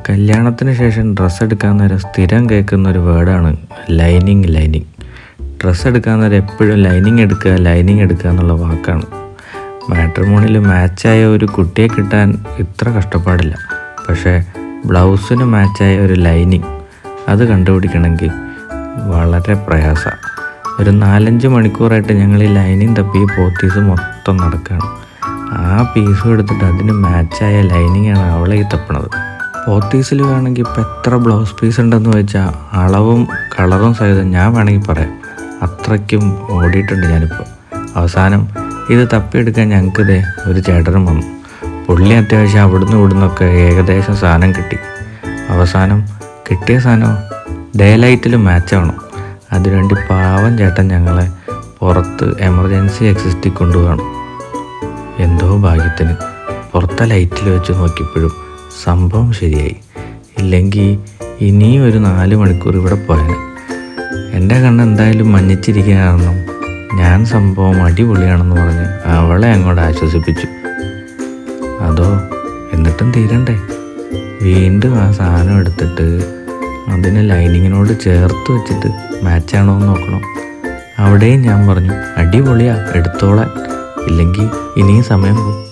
കല്യാണത്തിന് ശേഷം ഡ്രസ്സ് എടുക്കാൻ നേരം സ്ഥിരം കേൾക്കുന്ന ഒരു വേർഡാണ് ലൈനിങ്. ഡ്രസ്സ് എടുക്കാൻ നേരം എപ്പോഴും ലൈനിങ് എടുക്കുക എന്നുള്ള വാക്കാണ്. മാട്രിമോണിയിൽ മാച്ചായ ഒരു കുട്ടിയെ കിട്ടാൻ ഇത്ര കഷ്ടപ്പാടില്ല. പക്ഷേ ബ്ലൗസിന് മാച്ചായ ഒരു ലൈനിങ് അത് കണ്ടുപിടിക്കണമെങ്കിൽ വളരെ പ്രയാസമാണ്. ഒരു 4-5 മണിക്കൂറായിട്ട് ഞങ്ങൾ ഈ ലൈനിങ് തപ്പി പോത്തീസ് മൊത്തം നടക്കുകയാണ്. ആ പീസും എടുത്തിട്ട് അതിന് മാച്ചായ ലൈനിങ്ങാണ് അവളെ ഈ തപ്പണത്. പോത്തീസിൽ വേണമെങ്കിൽ ഇപ്പം എത്ര ബ്ലൗസ് പീസ് ഉണ്ടെന്ന് വെച്ചാൽ അളവും കളറും സഹിതം ഞാൻ വേണമെങ്കിൽ പറയാം. അത്രയ്ക്കും ഓടിയിട്ടുണ്ട് ഞാനിപ്പോൾ. അവസാനം ഇത് തപ്പിയെടുക്കാൻ ഞങ്ങൾക്കിതേ ഒരു ചേട്ടനും വന്നു. പുള്ളി അത്യാവശ്യം അവിടുന്ന് ഇവിടുന്നൊക്കെ ഏകദേശം സാധനം കിട്ടി. അവസാനം കിട്ടിയ സാധനം ഡേ ലൈറ്റിൽ മാച്ചാവണം. അതിനുവേണ്ടി പാവം ചേട്ടൻ ഞങ്ങളെ പുറത്ത് എമർജൻസി എക്സിറ്റിൽ കൊണ്ടുപോകണം. എന്തോ ഭാഗ്യത്തിന് പുറത്തെ ലൈറ്റിൽ വെച്ച് നോക്കിയപ്പോഴും സംഭവം ശരിയായി. ഇല്ലെങ്കിൽ ഇനിയും ഒരു 4 മണിക്കൂർ ഇവിടെ പോയാൽ. എൻ്റെ കണ്ണ് എന്തായാലും മഞ്ഞിച്ചിരിക്കുക കാരണം ഞാൻ സംഭവം അടിപൊളിയാണെന്ന് പറഞ്ഞ് അവളെ അങ്ങോട്ട് ആശ്വസിപ്പിച്ചു. അതോ എന്നിട്ടും തീരണ്ടേ. വീണ്ടും ആ സാധനം എടുത്തിട്ട് അതിന് ലൈനിങ്ങിനോട് ചേർത്ത് വെച്ചിട്ട് മാച്ചാണോ എന്ന് നോക്കണം. അവിടെയും ഞാൻ പറഞ്ഞു അടിപൊളിയാ എടുത്തോളാൻ, ഇല്ലെങ്കിൽ ഇനിയും സമയം പോകും.